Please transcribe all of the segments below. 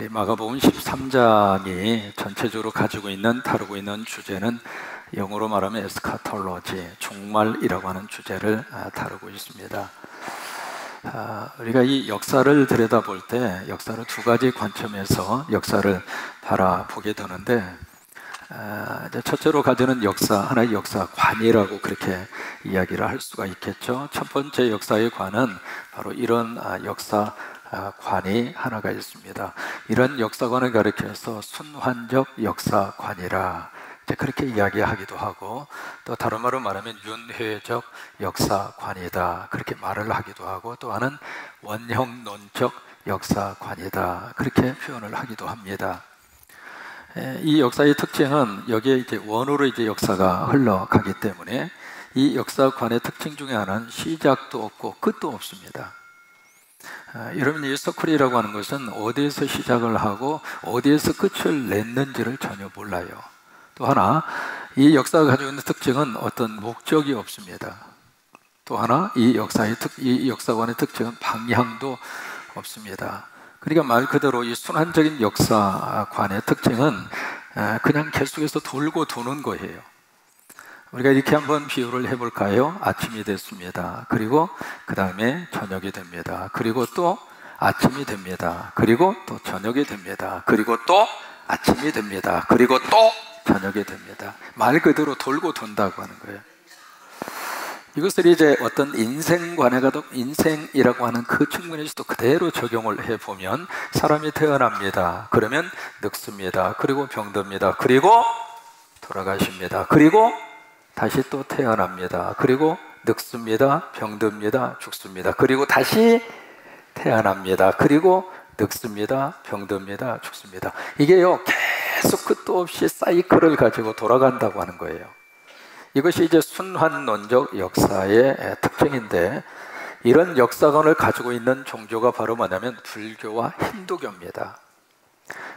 마가복음 13장이 전체적으로 다루고 있는 주제는 영어로 말하면 에스카톨로지, 종말이라고 하는 주제를 다루고 있습니다. 우리가 이 역사를 들여다볼 때 역사를 두 가지 관점에서 역사를 바라보게 되는데, 첫째로 가지는 역사, 하나의 역사관이라고 그렇게 이야기를 할 수가 있겠죠. 첫 번째 역사의 관은 바로 이런 역사관이 하나가 있습니다. 이런 역사관을 가리켜서 순환적 역사관이라 그렇게 이야기하기도 하고, 또 다른 말로 말하면 윤회적 역사관이다 그렇게 말을 하기도 하고, 또 하나는 원형론적 역사관이다 그렇게 표현을 하기도 합니다. 이 역사의 특징은 여기에 이제 원으로 역사가 흘러가기 때문에 이 역사관의 특징 중에 하나는 시작도 없고 끝도 없습니다. 여러분, 이 서클이라고 하는 것은 어디에서 시작을 하고 어디에서 끝을 냈는지를 전혀 몰라요. 또 하나, 이 역사가 가지고 있는 특징은 어떤 목적이 없습니다. 또 하나, 이 역사관의 특징은 방향도 없습니다. 그러니까 말 그대로 이 순환적인 역사관의 특징은 그냥 계속해서 돌고 도는 거예요. 우리가 이렇게 한번 비유를 해볼까요? 아침이 됐습니다. 그리고 그 다음에 저녁이 됩니다. 그리고 또 아침이 됩니다. 그리고 또 저녁이 됩니다. 그리고 또 아침이 됩니다. 그리고 또 저녁이 됩니다. 말 그대로 돌고 돈다고 하는 거예요. 이것을 이제 어떤 인생이라고 하는 그 측면에서도 그대로 적용을 해보면, 사람이 태어납니다. 그러면 늙습니다. 그리고 병듭니다. 그리고 돌아가십니다. 그리고 다시 또 태어납니다. 그리고 늙습니다. 병듭니다. 죽습니다. 그리고 다시 태어납니다. 그리고 늙습니다. 병듭니다. 죽습니다. 이게요, 계속 끝도 없이 사이클을 가지고 돌아간다고 하는 거예요. 이것이 이제 순환론적 역사의 특징인데, 이런 역사관을 가지고 있는 종교가 바로 뭐냐면 불교와 힌두교입니다.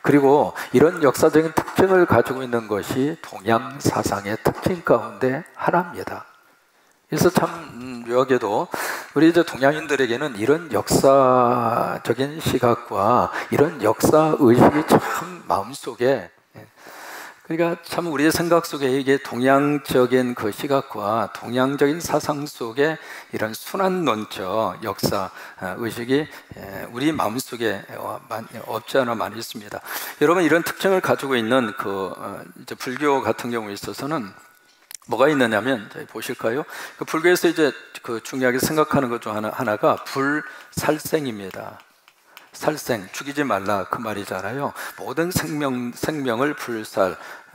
그리고 이런 역사적인 특징을 가지고 있는 것이 동양 사상의 특징 가운데 하나입니다. 그래서 참 묘하게도 우리 이제 동양인들에게는 이런 역사적인 시각과 이런 역사 의식이 참 마음속에, 그러니까 참 우리의 생각 속에 이게 동양적인 그 시각과 동양적인 사상 속에 이런 순환론적 역사 의식이 우리 마음속에 없지 않아 많이 있습니다. 여러분, 이런 특징을 가지고 있는 이제 불교 같은 경우에 있어서는 뭐가 있느냐면, 보실까요? 그 불교에서 이제 중요하게 생각하는 것 중 하나가 불살생입니다. 살생, 죽이지 말라 그 말이잖아요. 모든 생명을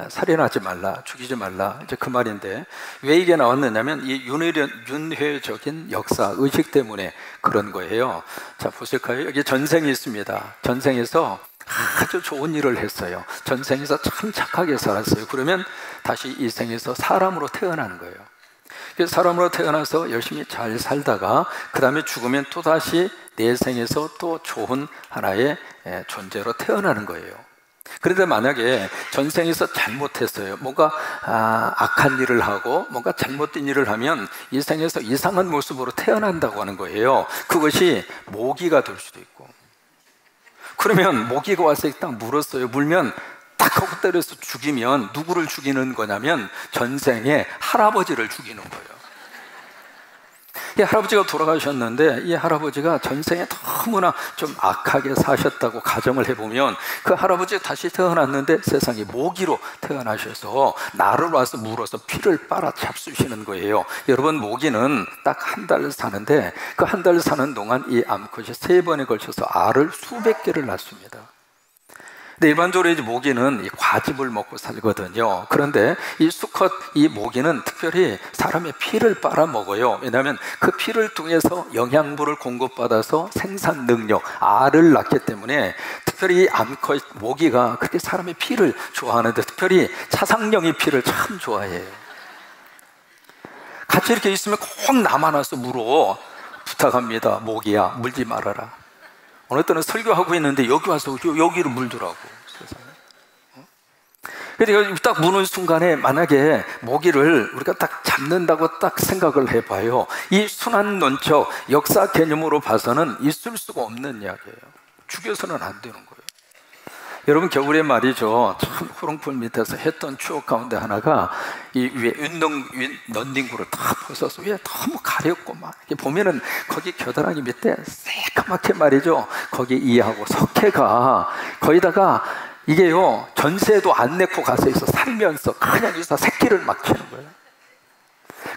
살인하지 말라, 죽이지 말라, 이제 그 말인데, 왜 이게 나왔느냐면 이 윤회적인 역사 의식 때문에 그런 거예요. 자, 보실까요? 여기 전생이 있습니다. 전생에서 아주 좋은 일을 했어요. 전생에서 참 착하게 살았어요. 그러면 다시 이 생에서 사람으로 태어나는 거예요. 그래서 사람으로 태어나서 열심히 잘 살다가 그 다음에 죽으면 또다시 내 생에서 또 좋은 하나의 존재로 태어나는 거예요. 그런데 만약에 전생에서 잘못했어요. 뭔가 악한 일을 하고 뭔가 잘못된 일을 하면 이 생에서 이상한 모습으로 태어난다고 하는 거예요. 그것이 모기가 될 수도 있고, 그러면 모기가 와서 딱 물었어요. 물면 딱 하고 때려서 죽이면 누구를 죽이는 거냐면 전생에 할아버지를 죽이는 거예요. 이 할아버지가 돌아가셨는데, 이 할아버지가 전생에 너무나 좀 악하게 사셨다고 가정을 해보면, 그 할아버지가 다시 태어났는데 세상에 모기로 태어나셔서 나를 와서 물어서 피를 빨아 잡수시는 거예요. 여러분, 모기는 딱 한 달 사는데 그 한 달 사는 동안 이 암컷이 3번에 걸쳐서 알을 수백 개를 낳습니다. 근데 일반적으로 이제 모기는 이 과즙을 먹고 살거든요. 그런데 이 모기는 특별히 사람의 피를 빨아먹어요. 왜냐하면 그 피를 통해서 영양분을 공급받아서 생산 능력, 알을 낳기 때문에, 특별히 이 암컷 모기가 그렇게 사람의 피를 좋아하는데, 특별히 차상령의 피를 참 좋아해요. 같이 이렇게 있으면 꼭 나만 와서 물어. 부탁합니다. 모기야, 물지 말아라. 어느 때는 설교하고 있는데 여기 와서 여기를 물더라고. 그러니까 딱 무는 순간에 만약에 모기를 우리가 딱 잡는다고 딱 생각을 해봐요. 이 순환론적 역사 개념으로 봐서는 있을 수가 없는 이야기예요. 죽여서는 안 되는 거예요. 여러분 겨울에 말이죠. 참 호롱불 밑에서 했던 추억 가운데 하나가 이 위에 런닝구를 다 벗어서 위에 너무 가렵고 막 이렇게 보면은 거기 겨드랑이 밑에 새까맣게 말이죠. 거기 이하고 석회가 거기다가 이게요 전세도 안 내고 가서 있어 살면서 그냥 여기서 새끼를 막 치는 거예요.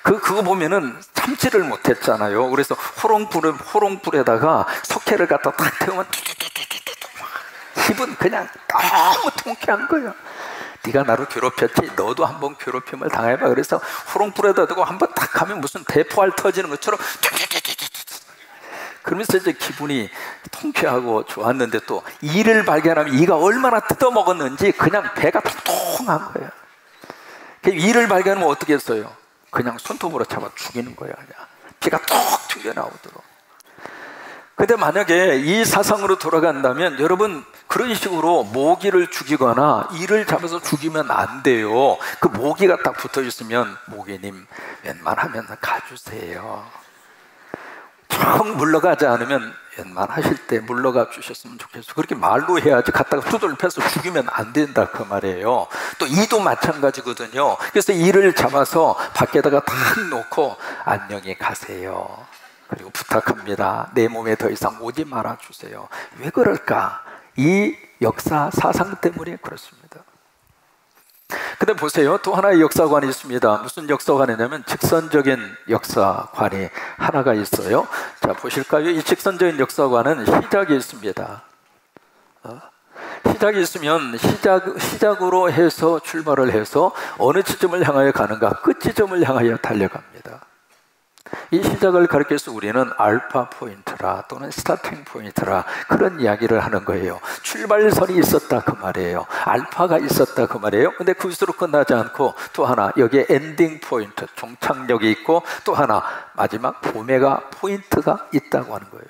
그거 보면은 참지를 못했잖아요. 그래서 호롱불에다가 석회를 갖다 딱 태우면 기분 그냥 너무 통쾌한 거예요. 네가 나를 괴롭혔지 너도 한번 괴롭힘을 당해봐. 그래서 호롱불에다 두고 한번 딱 하면 무슨 대포알 터지는 것처럼 그러면서 이제 기분이 통쾌하고 좋았는데 또 이를 발견하면 이가 얼마나 뜯어먹었는지 그냥 배가 통통한 거예요. 이를 발견하면 어떻게 했어요? 그냥 손톱으로 잡아 죽이는 거예요. 그냥 피가 톡 튀겨나오도록. 근데 만약에 이 사상으로 돌아간다면 여러분 그런 식으로 모기를 죽이거나 이를 잡아서 죽이면 안 돼요. 그 모기가 딱 붙어 있으면 모기님 웬만하면 가주세요. 정 물러가지 않으면 웬만하실 때 물러가 주셨으면 좋겠어요. 그렇게 말로 해야지 갖다가 두들을 패서 죽이면 안 된다 그 말이에요. 또 이도 마찬가지거든요. 그래서 이를 잡아서 밖에다가 탁 놓고 안녕히 가세요. 그리고 부탁합니다. 내 몸에 더 이상 오지 말아 주세요. 왜 그럴까? 이 역사 사상 때문에 그렇습니다. 근데 보세요. 또 하나의 역사관이 있습니다. 무슨 역사관이냐면 직선적인 역사관이 하나가 있어요. 자, 보실까요? 이 직선적인 역사관은 시작이 있습니다. 시작이 있으면 시작으로 해서 출발을 해서 어느 지점을 향하여 가는가? 끝 지점을 향하여 달려갑니다. 이 시작을 가리켜서 우리는 알파 포인트라 또는 스타팅 포인트라 그런 이야기를 하는 거예요. 출발선이 있었다 그 말이에요. 알파가 있었다 그 말이에요. 근데 그것으로 끝나지 않고 또 하나 여기에 엔딩 포인트, 종착역이 있고 또 하나 마지막 오메가 포인트가 있다고 하는 거예요.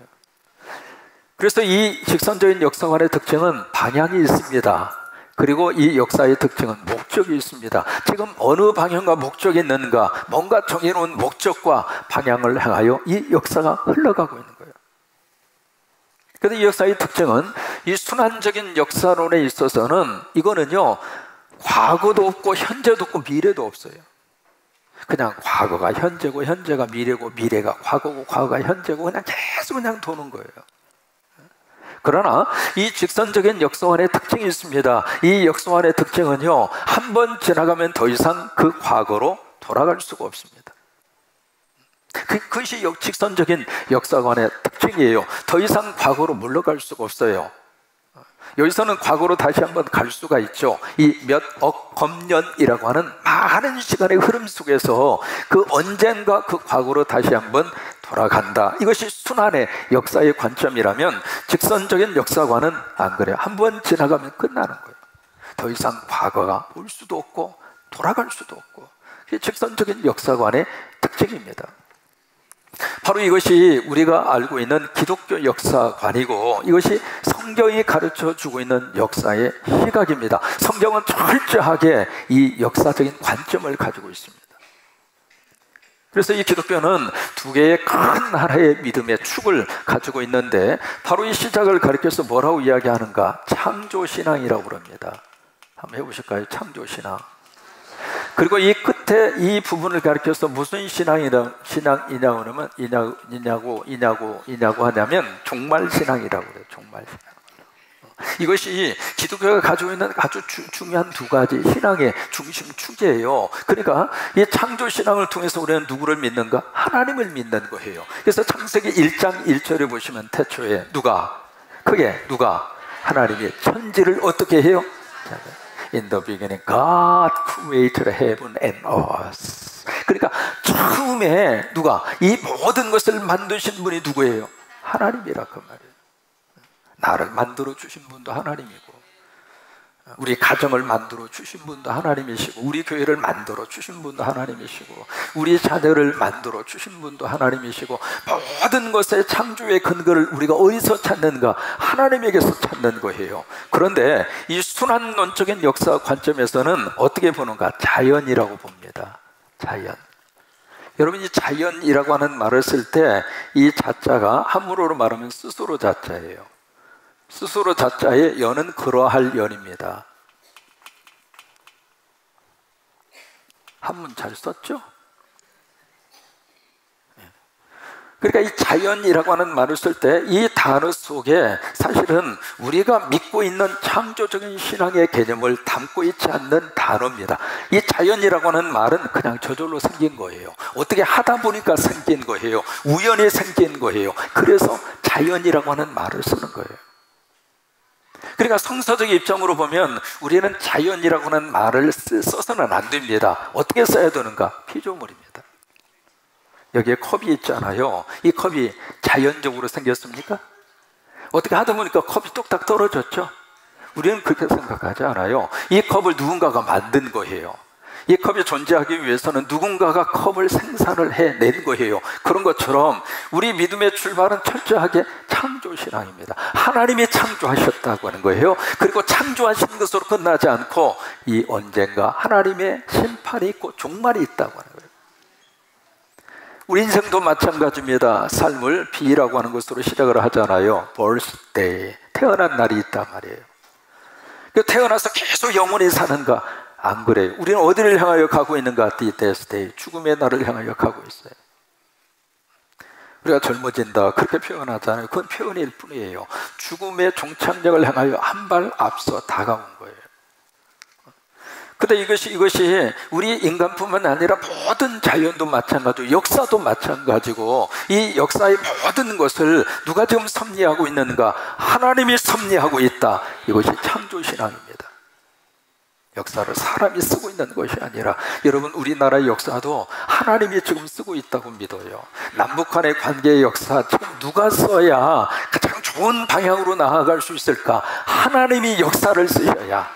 그래서 이 직선적인 역사관의 특징은 방향이 있습니다. 그리고 이 역사의 특징은 목적이 있습니다. 지금 어느 방향과 목적이 있는가, 뭔가 정해놓은 목적과 방향을 향하여 이 역사가 흘러가고 있는 거예요. 그런데 이 역사의 특징은 이 순환적인 역사론에 있어서는 이거는요 과거도 없고 현재도 없고 미래도 없어요. 그냥 과거가 현재고 현재가 미래고 미래가 과거고 과거가 현재고 그냥 계속 그냥 도는 거예요. 그러나 이 직선적인 역사관의 특징이 있습니다. 이 역사관의 특징은요 한 번 지나가면 더 이상 그 과거로 돌아갈 수가 없습니다. 그것이 직선적인 역사관의 특징이에요. 더 이상 과거로 물러갈 수가 없어요. 여기서는 과거로 다시 한번 갈 수가 있죠. 이 몇억 검년이라고 하는 많은 시간의 흐름 속에서 그 언젠가 그 과거로 다시 한번 돌아간다. 이것이 순환의 역사의 관점이라면 직선적인 역사관은 안 그래요. 한번 지나가면 끝나는 거예요. 더 이상 과거가 올 수도 없고 돌아갈 수도 없고. 이게 직선적인 역사관의 특징입니다. 바로 이것이 우리가 알고 있는 기독교 역사관이고 이것이 성경이 가르쳐주고 있는 역사의 시각입니다. 성경은 철저하게 이 역사적인 관점을 가지고 있습니다. 그래서 이 기독교는 두 개의 큰 하나의 믿음의 축을 가지고 있는데 바로 이 시작을 가리켜서 뭐라고 이야기하는가? 창조신앙이라고 부릅니다. 한번 해보실까요? 창조신앙. 그리고 이 끝에 이 부분을 가리켜서 무슨 신앙이냐고 하냐면 종말신앙이라고 그래요. 종말신앙. 이것이 기독교가 가지고 있는 아주 중요한 두 가지 신앙의 중심축이에요. 그러니까 이 창조신앙을 통해서 우리는 누구를 믿는가? 하나님을 믿는 거예요. 그래서 창세기 1장 1절에 보시면 태초에 누가 하나님이 천지를 어떻게 해요? In the beginning, God created heaven and earth. 그러니까 처음에 이 모든 것을 만드신 분이 누구예요? 하나님이라 그 말이에요. 나를 만들어 주신 분도 하나님이고, 우리 가정을 만들어 주신 분도 하나님이시고, 우리 교회를 만들어 주신 분도 하나님이시고, 우리 자녀를 만들어 주신 분도 하나님이시고, 모든 것의 창조의 근거를 우리가 어디서 찾는가? 하나님에게서 찾는 거예요. 그런데 이 순환론적인 역사 관점에서는 어떻게 보는가? 자연이라고 봅니다. 자연. 여러분, 이 자연이라고 하는 말을 쓸 때 이 자자가 한문어로 말하면 스스로 자자예요. 스스로 자자의 연은 그러할 연입니다. 한문 잘 썼죠? 그러니까 이 자연이라고 하는 말을 쓸 때 이 단어 속에 사실은 우리가 믿고 있는 창조적인 신앙의 개념을 담고 있지 않는 단어입니다. 이 자연이라고 하는 말은 그냥 저절로 생긴 거예요. 어떻게 하다 보니까 생긴 거예요. 우연히 생긴 거예요. 그래서 자연이라고 하는 말을 쓰는 거예요. 그러니까 성서적 입장으로 보면 우리는 자연이라고 하는 말을 써서는 안 됩니다. 어떻게 써야 되는가? 피조물입니다. 여기에 컵이 있잖아요. 이 컵이 자연적으로 생겼습니까? 어떻게 하다 보니까 컵이 뚝딱 떨어졌죠? 우리는 그렇게 생각하지 않아요. 이 컵을 누군가가 만든 거예요. 이 컵이 존재하기 위해서는 누군가가 컵을 생산을 해낸 거예요. 그런 것처럼 우리 믿음의 출발은 철저하게 창조신앙입니다. 하나님이 창조하셨다고 하는 거예요. 그리고 창조하신 것으로 끝나지 않고 이 언젠가 하나님의 심판이 있고 종말이 있다고 하는 거예요. 우리 인생도 마찬가지입니다. 삶을 비라고 하는 것으로 시작을 하잖아요. birthday, 태어난 날이 있단 말이에요. 태어나서 계속 영원히 사는가? 안 그래요. 우리는 어디를 향하여 가고 있는가? death day, 죽음의 날을 향하여 가고 있어요. 우리가 젊어진다 그렇게 표현하잖아요. 그건 표현일 뿐이에요. 죽음의 종착역을 향하여 한 발 앞서 다가온 거예요. 근데 이것이 우리 인간뿐만 아니라 모든 자연도 마찬가지고 역사도 마찬가지고 이 역사의 모든 것을 누가 지금 섭리하고 있는가? 하나님이 섭리하고 있다. 이것이 창조신앙입니다. 역사를 사람이 쓰고 있는 것이 아니라 여러분 우리나라의 역사도 하나님이 지금 쓰고 있다고 믿어요. 남북한의 관계의 역사 지금 누가 써야 가장 좋은 방향으로 나아갈 수 있을까? 하나님이 역사를 쓰셔야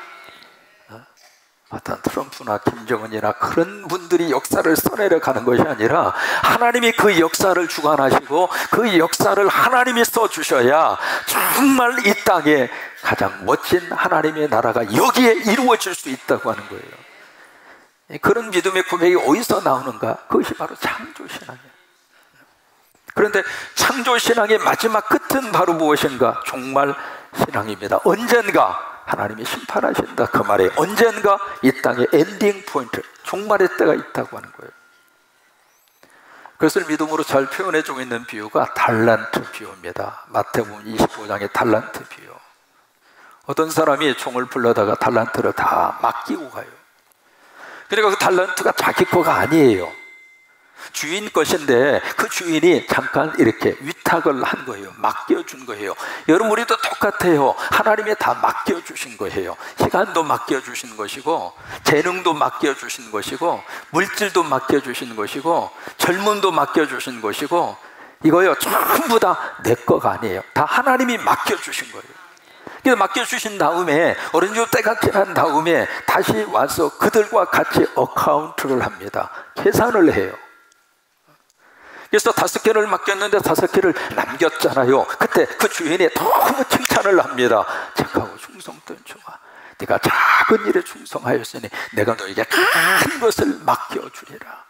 어떤 트럼프나 김정은이나 그런 분들이 역사를 써내려 가는 것이 아니라 하나님이 그 역사를 주관하시고 그 역사를 하나님이 써주셔야 정말 이 땅에 가장 멋진 하나님의 나라가 여기에 이루어질 수 있다고 하는 거예요. 그런 믿음의 고백이 어디서 나오는가? 그것이 바로 창조신앙이에요. 그런데 창조신앙의 마지막 끝은 바로 무엇인가? 종말신앙입니다. 언젠가 하나님이 심판하신다 그 말에 언젠가 이 땅에 엔딩 포인트, 종말의 때가 있다고 하는 거예요. 그것을 믿음으로 잘 표현해주고 있는 비유가 달란트 비유입니다. 마태복음 25장의 달란트 비유. 어떤 사람이 종을 불러다가 달란트를 다 맡기고 가요. 그러니까 그 달란트가 자기 거가 아니에요. 주인 것인데 그 주인이 잠깐 이렇게 위탁을 한 거예요. 맡겨준 거예요. 여러분 우리도 똑같아요. 하나님이 다 맡겨주신 거예요. 시간도 맡겨주신 것이고 재능도 맡겨주신 것이고 물질도 맡겨주신 것이고 젊음도 맡겨주신 것이고 이거요 전부 다 내 거가 아니에요. 다 하나님이 맡겨주신 거예요. 그래서 맡겨주신 다음에 어느 정도 때가 지난 다음에 다시 와서 그들과 같이 어카운트를 합니다. 계산을 해요. 그래서 5개를 맡겼는데 5개를 남겼잖아요. 그때 그 주인이 너무 칭찬을 합니다. 착하고 충성된 종아, 네가 작은 일에 충성하였으니 내가 너에게 큰 것을 맡겨주리라.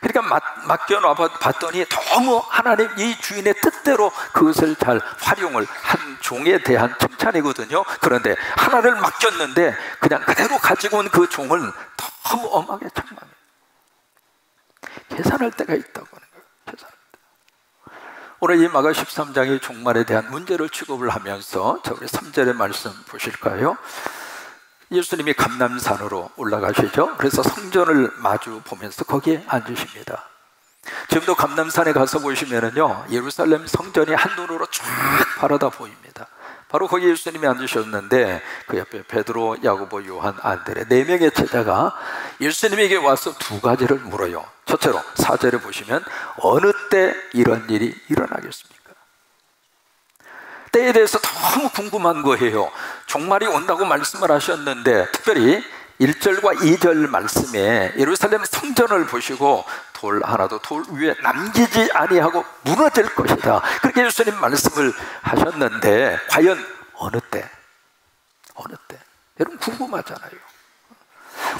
그러니까 맡겨놔 봤더니 너무 하나님 이 주인의 뜻대로 그것을 잘 활용을 한 종에 대한 칭찬이거든요. 그런데 하나를 맡겼는데 그냥 그대로 가지고 온 그 종을 너무 엄하게 책망해요. 계산할 때가 있다고 하는 거예요. 계산할 때. 오늘 이 마가 13장의 종말에 대한 문제를 취급을 하면서 자, 우리 3절의 말씀 보실까요? 예수님이 감람산으로 올라가시죠. 그래서 성전을 마주 보면서 거기에 앉으십니다. 지금도 감람산에 가서 보시면은요, 예루살렘 성전이 한눈으로 쫙 바라다 보입니다. 바로 거기 예수님이 앉으셨는데 그 옆에 베드로, 야고보, 요한, 안드레 4명의 제자가 예수님에게 와서 2가지를 물어요. 첫째로 4절에 보시면 어느 때 이런 일이 일어나겠습니까? 때에 대해서 너무 궁금한 거예요. 종말이 온다고 말씀을 하셨는데 특별히 1절과 2절 말씀에 예루살렘 성전을 보시고 돌 하나도 돌 위에 남기지 아니하고 무너질 것이다. 그렇게 예수님 말씀을 하셨는데 과연 어느 때? 어느 때? 여러분 궁금하잖아요.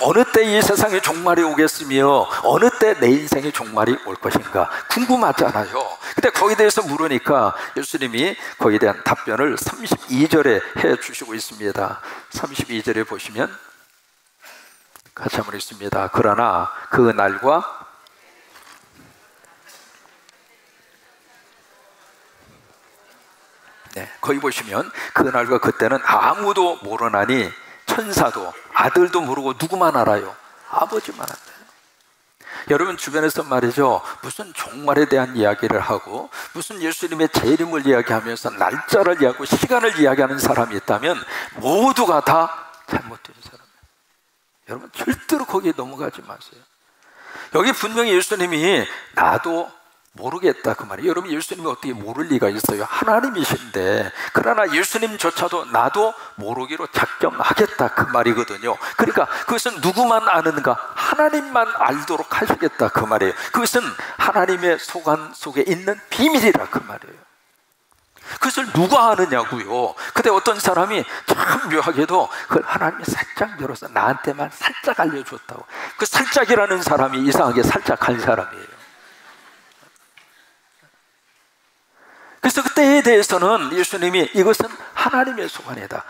어느 때 이 세상의 종말이 오겠으며 어느 때 내 인생의 종말이 올 것인가 궁금하잖아요. 근데 거기에 대해서 물으니까 예수님이 거기에 대한 답변을 32절에 해주시고 있습니다. 32절에 보시면 같이 한번 읽습니다. 그러나 그 날과 거기 보시면 그날과 그때는 아무도 모르나니 천사도 아들도 모르고 누구만 알아요? 아버지만 알아요. 여러분 주변에서 말이죠, 무슨 종말에 대한 이야기를 하고 무슨 예수님의 재림을 이야기하면서 날짜를 이야기하고 시간을 이야기하는 사람이 있다면 모두가 다 잘못된 사람이에요. 여러분 절대로 거기에 넘어가지 마세요. 여기 분명히 예수님이 나도 모르겠다 그 말이에요. 여러분 예수님이 어떻게 모를 리가 있어요? 하나님이신데. 그러나 예수님조차도 나도 모르기로 작정하겠다 그 말이거든요. 그러니까 그것은 누구만 아는가? 하나님만 알도록 하시겠다 그 말이에요. 그것은 하나님의 소관 속에 있는 비밀이라 그 말이에요. 그것을 누가 아느냐고요. 근데 어떤 사람이 참 묘하게도 그걸 하나님이 살짝 열어서 나한테만 살짝 알려줬다고. 그 살짝이라는 사람이 이상하게 살짝한 사람이에요. 그래서 그때에 대해서는 예수님이 이것은 하나님의 소관이다.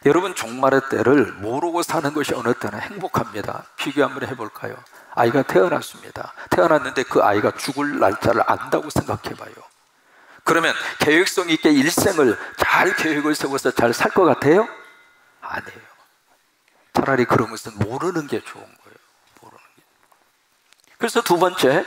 여러분 종말의 때를 모르고 사는 것이 어느 때는 행복합니다. 비교 한번 해볼까요? 아이가 태어났습니다. 태어났는데 그 아이가 죽을 날짜를 안다고 생각해봐요. 그러면 계획성 있게 일생을 잘 계획을 세워서 잘 살 것 같아요? 아니에요. 차라리 그런 것은 모르는 게 좋은 거예요. 그래서 두 번째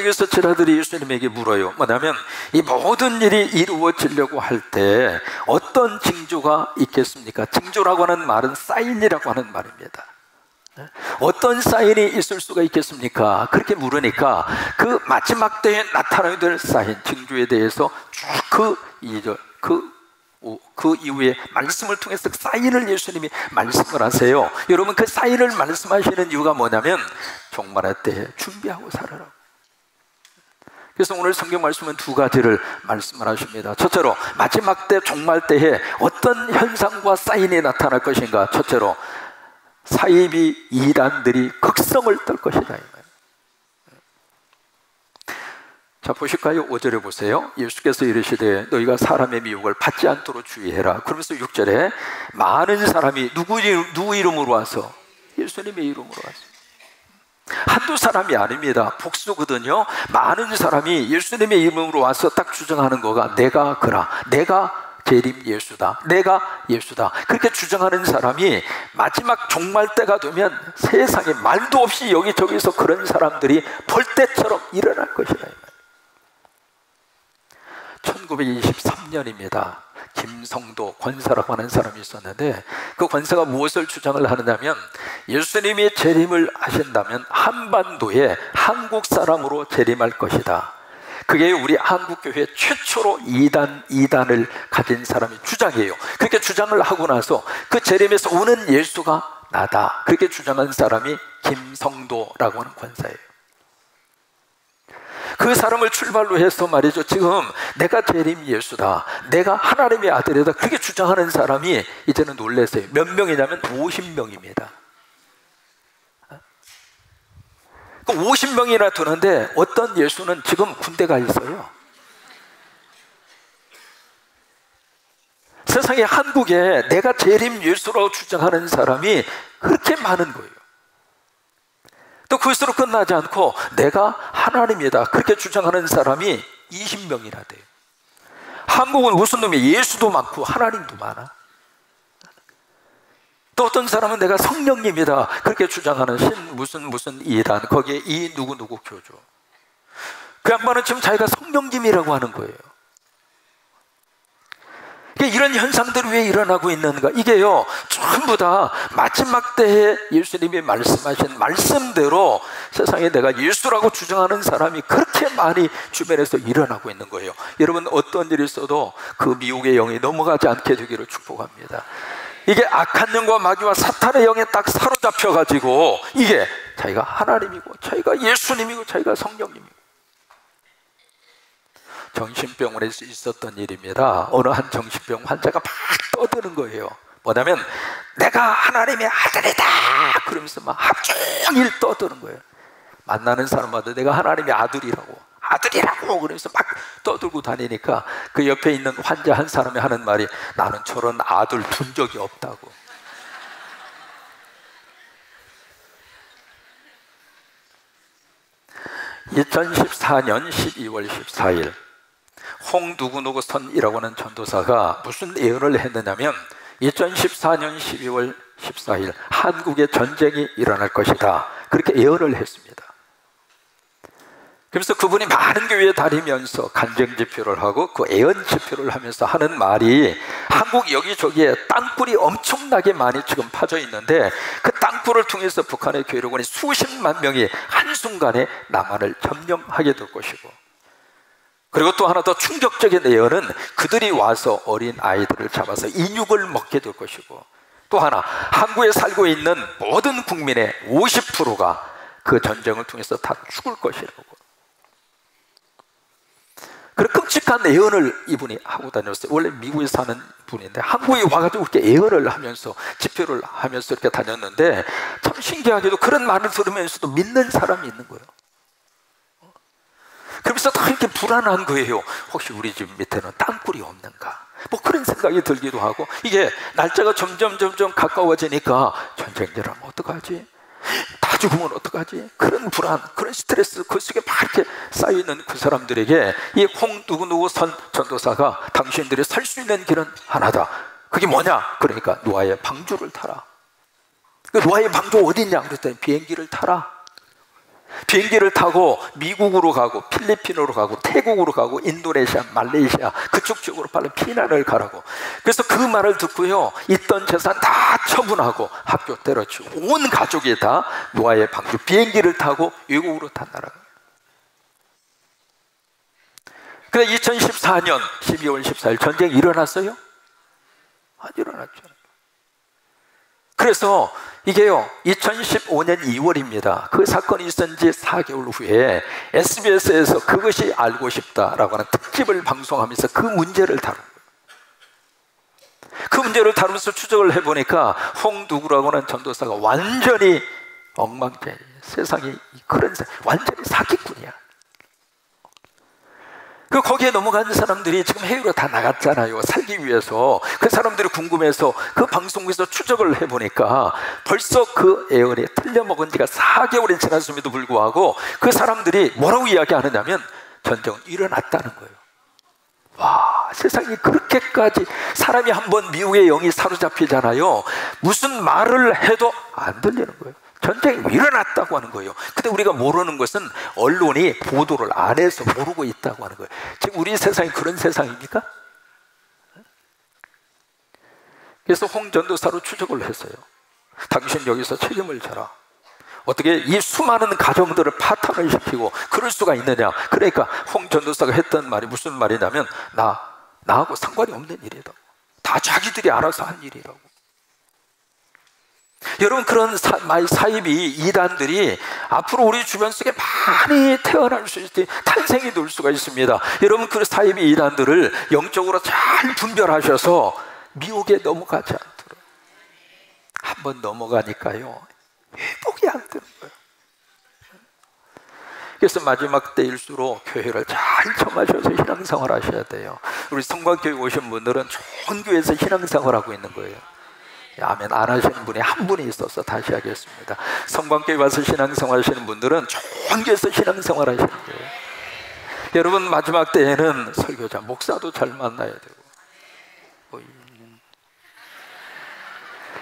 여기서 제자들이 예수님에게 물어요. 뭐냐면 이 모든 일이 이루어지려고 할 때 어떤 징조가 있겠습니까? 징조라고 하는 말은 사인이라고 하는 말입니다. 어떤 사인이 있을 수가 있겠습니까? 그렇게 물으니까 그 마지막 때에 나타나야 될 사인, 징조에 대해서 쭉 그 이후에 말씀을 통해서 사인을 예수님이 말씀을 하세요. 여러분 그 사인을 말씀하시는 이유가 뭐냐면 종말의 때에 준비하고 살아라. 그래서 오늘 성경 말씀은 두 가지를 말씀을 하십니다. 첫째로 마지막 때 종말 때에 어떤 현상과 사인이 나타날 것인가. 첫째로 사이비 이단들이 극성을 떨 것이다. 자 보실까요? 5절에 보세요. 예수께서 이르시되 너희가 사람의 미혹을 받지 않도록 주의해라. 그러면서 6절에 많은 사람이 누구 이름으로 와서? 예수님의 이름으로 와서. 한두 사람이 아닙니다. 복수거든요. 많은 사람이 예수님의 이름으로 와서 딱 주장하는 거가 내가 그라, 내가 재림 예수다, 내가 예수다. 그렇게 주장하는 사람이 마지막 종말 때가 되면 세상에 말도 없이 여기저기서 그런 사람들이 벌떼처럼 일어날 것이다. 1923년입니다. 김성도 권사라고 하는 사람이 있었는데 그 권사가 무엇을 주장을 하느냐면 예수님이 재림을 하신다면 한반도에 한국 사람으로 재림할 것이다. 그게 우리 한국교회 최초로 이단을 가진 사람의 주장이에요. 그렇게 주장을 하고 나서 그 재림에서 오는 예수가 나다. 그렇게 주장한 사람이 김성도라고 하는 권사예요. 그 사람을 출발로 해서 말이죠. 지금 내가 재림 예수다, 내가 하나님의 아들이다. 그렇게 주장하는 사람이 이제는 놀라세요. 몇 명이냐면 50명입니다. 50명이나 되는데 어떤 예수는 지금 군대가 있어요. 세상에 한국에 내가 재림 예수라고 주장하는 사람이 그렇게 많은 거예요. 또 그것으로 끝나지 않고 내가 하나님이다 그렇게 주장하는 사람이 20명이나 돼요. 한국은 무슨 놈이 예수도 많고 하나님도 많아. 또 어떤 사람은 내가 성령님이다 그렇게 주장하는 무슨 이단, 거기에 이 누구 교조. 그 양반은 지금 자기가 성령님이라고 하는 거예요. 이런 현상들이 왜 일어나고 있는가? 이게요 전부 다 마지막 때에 예수님이 말씀하신 말씀대로 세상에 내가 예수라고 주장하는 사람이 그렇게 많이 주변에서 일어나고 있는 거예요. 여러분 어떤 일이 있어도 그 미혹의 영이 넘어가지 않게 되기를 축복합니다. 이게 악한 영과 마귀와 사탄의 영에 딱 사로잡혀가지고 이게 자기가 하나님이고 자기가 예수님이고 자기가 성령님이고. 정신병원에서 있었던 일입니다. 어느 한 정신병 환자가 막 떠드는 거예요. 뭐냐면 내가 하나님의 아들이다 그러면서 막 하루 종일 떠드는 거예요. 만나는 사람마다 내가 하나님의 아들이라고 그러면서 막 떠들고 다니니까 그 옆에 있는 환자 한 사람이 하는 말이 나는 저런 아들 둔 적이 없다고. (2014년 12월 14일) 홍 누구누구 선이라고 하는 전도사가 무슨 예언을 했느냐면 2014년 12월 14일 한국에 전쟁이 일어날 것이다 그렇게 예언을 했습니다. 그래서 그분이 많은 교회에 다니면서 간증 집회를 하고 그 예언 집회를 하면서 하는 말이 한국 여기저기에 땅굴이 엄청나게 많이 지금 파져 있는데 그 땅굴을 통해서 북한의 괴력원이 수십만 명이 한순간에 남한을 점령하게 될 것이고, 그리고 또 하나 더 충격적인 예언은 그들이 와서 어린 아이들을 잡아서 인육을 먹게 될 것이고, 또 하나 한국에 살고 있는 모든 국민의 50%가 그 전쟁을 통해서 다 죽을 것이라고. 그런 끔찍한 예언을 이분이 하고 다녔어요. 원래 미국에 사는 분인데 한국에 와가지고 이렇게 예언을 하면서 집회를 하면서 이렇게 다녔는데 참 신기하게도 그런 말을 들으면서도 믿는 사람이 있는 거예요. 그러면서 다 이렇게 불안한 거예요. 혹시 우리 집 밑에는 땅굴이 없는가? 뭐 그런 생각이 들기도 하고, 이게 날짜가 점점 가까워지니까 전쟁이라면 어떡하지? 다 죽으면 어떡하지? 그런 불안, 그런 스트레스 그 속에 막 이렇게 쌓여있는 그 사람들에게 이 홍 누구누구 선 전도사가 당신들이 살 수 있는 길은 하나다. 그게 뭐냐? 그러니까 노아의 방주를 타라. 그 노아의 방주 어디 있냐? 그랬더니 비행기를 타라. 비행기를 타고 미국으로 가고 필리핀으로 가고 태국으로 가고 인도네시아, 말레이시아 그쪽 지역으로 빨리 피난을 가라고. 그래서 그 말을 듣고요, 있던 재산 다 처분하고 학교 때려치고 온 가족이 다 노아의 방주 비행기를 타고 외국으로 탄다라고. 근데 2014년 12월 14일 전쟁이 일어났어요? 안 일어났죠. 그래서 이게요 2015년 2월입니다. 그 사건이 있은 지 4개월 후에 SBS에서 그것이 알고 싶다라고 하는 특집을 방송하면서 그 문제를 다룬 거예요. 그 문제를 다루면서 추적을 해보니까 홍 누구라고 하는 전도사가 완전히 엉망진창이에요. 세상이 그런 완전히 사기꾼이야. 그 거기에 넘어간 사람들이 지금 해외로 다 나갔잖아요. 살기 위해서. 그 사람들이 궁금해서 그 방송에서 추적을 해보니까 벌써 그 예언이 틀려먹은 지가 4개월이 지났음에도 불구하고 그 사람들이 뭐라고 이야기하느냐면 전쟁은 일어났다는 거예요. 와, 세상이 그렇게까지 사람이 한번 미국의 영이 사로잡히잖아요. 무슨 말을 해도 안 들리는 거예요. 전쟁이 일어났다고 하는 거예요. 근데 우리가 모르는 것은 언론이 보도를 안 해서 모르고 있다고 하는 거예요. 지금 우리 세상이 그런 세상입니까? 그래서 홍 전도사로 추적을 했어요. 당신 여기서 책임을 져라. 어떻게 이 수많은 가정들을 파탄을 시키고 그럴 수가 있느냐. 그러니까 홍 전도사가 했던 말이 무슨 말이냐면 나하고 상관이 없는 일이다. 다 자기들이 알아서 한 일이라고. 여러분, 그런 사이비 이단들이 앞으로 우리 주변 속에 많이 태어날 수 있을 때 탄생이 될 수가 있습니다. 여러분, 그 사이비 이단들을 영적으로 잘 분별하셔서 미혹에 넘어가지 않도록. 한번 넘어가니까요 회복이 안 되는 거예요. 그래서 마지막 때일수록 교회를 잘 청하셔서 신앙생활 하셔야 돼요. 우리 성곽교회 오신 분들은 좋은 교회에서 신앙생활 하고 있는 거예요. 아멘 안 하시는 분이 한 분이 있어서 다시 하겠습니다. 성광교회 와서 신앙생활 하시는 분들은 좋은 교회에서 신앙생활 하시는 거예요. 여러분, 마지막 때에는 설교자, 목사도 잘 만나야 되고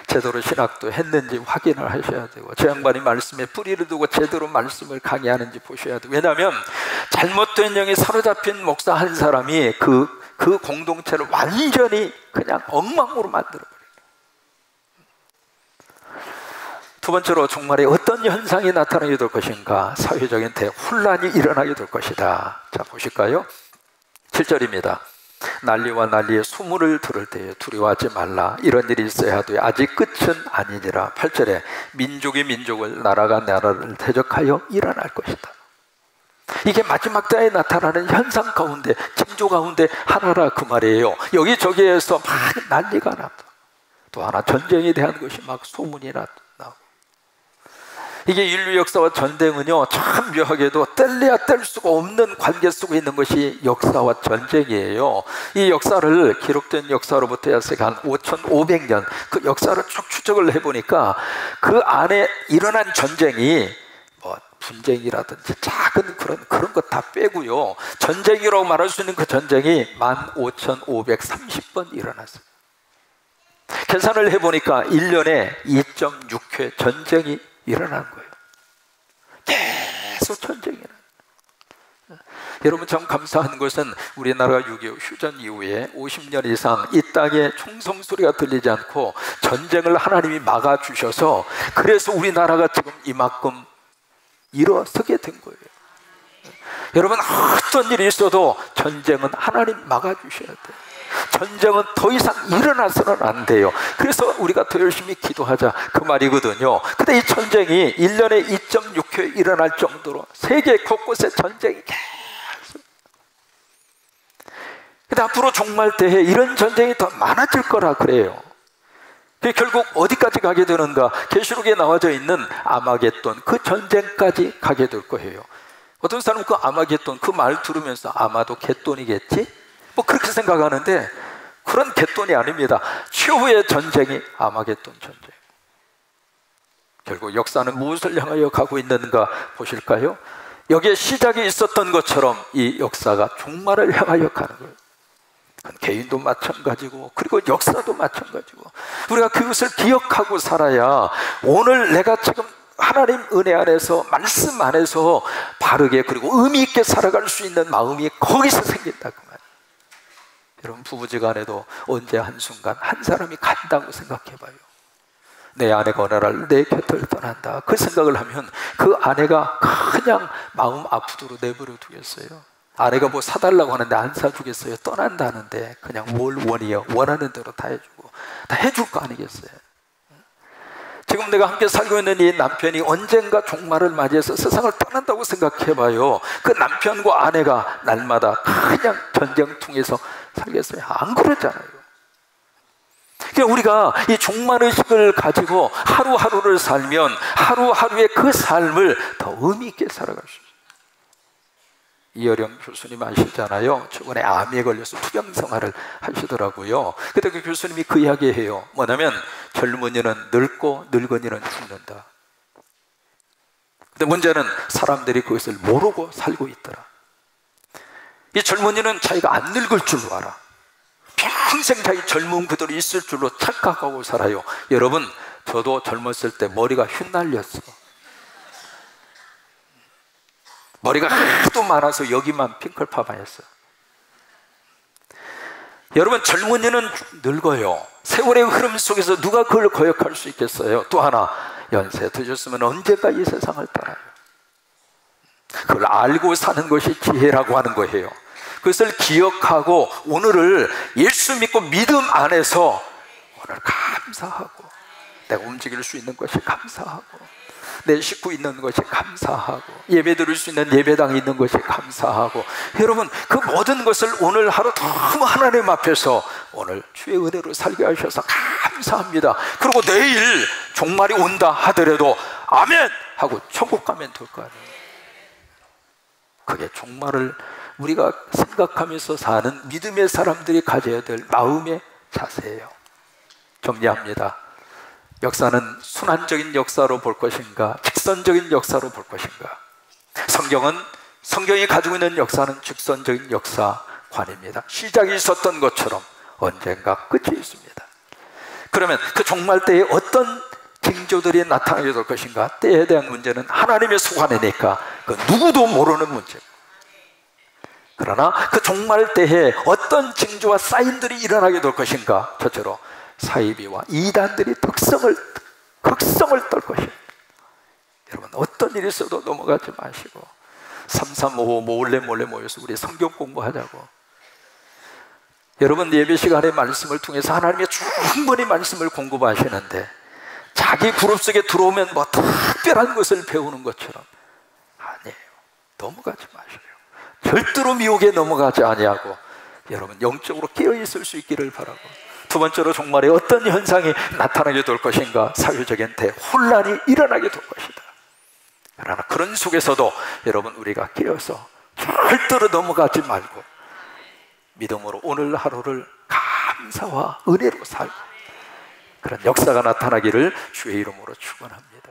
제대로 신학도 했는지 확인을 하셔야 되고, 제 양반이 말씀에 뿌리를 두고 제대로 말씀을 강의하는지 보셔야 돼요. 왜냐하면 잘못된 영에 사로잡힌 목사 한 사람이 그 공동체를 완전히 그냥 엉망으로 만들어버려요. 두 번째로 종말에 어떤 현상이 나타나게 될 것인가? 사회적인 대혼란이 일어나게 될 것이다. 자, 보실까요? 7절입니다. 난리와 난리의 소문을 들을 때에 두려워하지 말라. 이런 일이 있어야 돼. 아직 끝은 아니니라. 8절에 민족이 민족을, 나라가 나라를 대적하여 일어날 것이다. 이게 마지막 때에 나타나는 현상 가운데, 징조 가운데 하나라 그 말이에요. 여기저기에서 막 난리가 났다. 또 하나 전쟁에 대한 것이 막 소문이 나고. 이게 인류 역사와 전쟁은요, 참 묘하게도 뗄래야 뗄 수가 없는 관계 속에 있는 것이 역사와 전쟁이에요. 이 역사를, 기록된 역사로부터 약 한 5,500년 그 역사를 쭉 추적을 해보니까 그 안에 일어난 전쟁이 뭐 분쟁이라든지 작은 그런 것 다 빼고요, 전쟁이라고 말할 수 있는 그 전쟁이 15,530번 일어났어요. 계산을 해보니까 1년에 2.6회 전쟁이 일어난 거예요. 계속 전쟁이 일어난. 여러분, 참 감사한 것은 우리나라가 6.25 휴전 이후에 50년 이상 이 땅에 총성 소리가 들리지 않고 전쟁을 하나님이 막아주셔서, 그래서 우리나라가 지금 이만큼 일어서게 된 거예요. 여러분, 어떤 일이 있어도 전쟁은 하나님 막아주셔야 돼요. 전쟁은 더 이상 일어나서는 안 돼요. 그래서 우리가 더 열심히 기도하자, 그 말이거든요. 근데 이 전쟁이 1년에 2.6회 일어날 정도로 세계 곳곳에 전쟁이 계속. 근데 앞으로 종말 때에 이런 전쟁이 더 많아질 거라 그래요. 결국 어디까지 가게 되는가? 계시록에 나와져 있는 아마겟돈, 그 전쟁까지 가게 될 거예요. 어떤 사람은 그 아마겟돈, 그 말 들으면서 아마도 갯돈이겠지? 뭐 그렇게 생각하는데, 그런 갯돈이 아닙니다. 최후의 전쟁이 아마겟돈 전쟁. 결국 역사는 무엇을 향하여 가고 있는가 보실까요? 여기에 시작이 있었던 것처럼 이 역사가 종말을 향하여 가는 거예요. 개인도 마찬가지고, 그리고 역사도 마찬가지고, 우리가 그것을 기억하고 살아야 오늘 내가 지금 하나님 은혜 안에서, 말씀 안에서 바르게 그리고 의미 있게 살아갈 수 있는 마음이 거기서 생긴다고 말이에요. 여러분, 부부지간에도 언제 한순간 한 사람이 간다고 생각해봐요. 내 아내가 어느 날 내 곁을 떠난다, 그 생각을 하면 그 아내가 그냥 마음 아프도록 내버려 두겠어요? 아내가 뭐 사달라고 하는데 안 사주겠어요? 떠난다는데 그냥 뭘 원해요? 원하는 대로 다 해주고, 다 해줄 거 아니겠어요? 지금 내가 함께 살고 있는 이 남편이 언젠가 종말을 맞이해서 세상을 떠난다고 생각해봐요. 그 남편과 아내가 날마다 그냥 전쟁통에서 살겠어요? 안 그러잖아요. 그러니까 우리가 이 종말의식을 가지고 하루하루를 살면 하루하루의 그 삶을 더 의미 있게 살아갈 수 있어요. 이어령 교수님 아시잖아요. 최근에 암에 걸려서 투병생활을 하시더라고요. 그때 그 교수님이 그 이야기해요. 뭐냐면 젊은이는 늙고 늙은이는 죽는다. 근데 문제는 사람들이 그것을 모르고 살고 있더라. 이 젊은이는 자기가 안 늙을 줄로 알아. 평생 자기 젊은 그대로 있을 줄로 착각하고 살아요. 여러분, 저도 젊었을 때 머리가 휘날렸어. 머리가 하도 많아서 여기만 핑클파마했어. 여러분, 젊은이는 늙어요. 세월의 흐름 속에서 누가 그걸 거역할 수 있겠어요? 또 하나, 연세 드셨으면 언제까 이 세상을 떠나요. 그걸 알고 사는 것이 지혜라고 하는 거예요. 그것을 기억하고 오늘을 예수 믿고 믿음 안에서 오늘 감사하고, 내가 움직일 수 있는 것이 감사하고, 내 식구 있는 것이 감사하고, 예배 드릴 수 있는 예배당이 있는 것이 감사하고, 여러분, 그 모든 것을 오늘 하루 너무 하나님 앞에서 오늘 주의 은혜로 살게 하셔서 감사합니다. 그리고 내일 종말이 온다 하더라도 아멘 하고 천국 가면 될 거 아니에요. 그게 종말을 우리가 생각하면서 사는 믿음의 사람들이 가져야 될 마음의 자세예요. 정리합니다. 역사는 순환적인 역사로 볼 것인가, 직선적인 역사로 볼 것인가? 성경이 가지고 있는 역사는 직선적인 역사관입니다. 시작이 있었던 것처럼 언젠가 끝이 있습니다. 그러면 그 종말 때에 어떤 징조들이 나타나게 될 것인가? 때에 대한 문제는 하나님의 소관이니까 그 누구도 모르는 문제입니다. 그러나 그 종말 때에 어떤 징조와 사인들이 일어나게 될 것인가? 저처럼 사이비와 이단들이 극성을 떨 것입니다. 여러분, 어떤 일이 있어도 넘어가지 마시고 3355 몰래 모여서 우리 성경 공부하자고. 여러분, 예배 시간에 말씀을 통해서 하나님의 충분히 말씀을 공부하시는데 자기 그룹 속에 들어오면 뭐 특별한 것을 배우는 것처럼, 아니에요. 넘어가지 마셔요. 절대로 미혹에 넘어가지 아니하고 여러분 영적으로 깨어있을 수 있기를 바라고, 두 번째로 종말에 어떤 현상이 나타나게 될 것인가? 사회적인 대혼란이 일어나게 될 것이다. 그러나 그런 속에서도 여러분, 우리가 깨어서 절대로 넘어가지 말고 믿음으로 오늘 하루를 감사와 은혜로 살고 그런 역사가 나타나기를 주의 이름으로 축원합니다.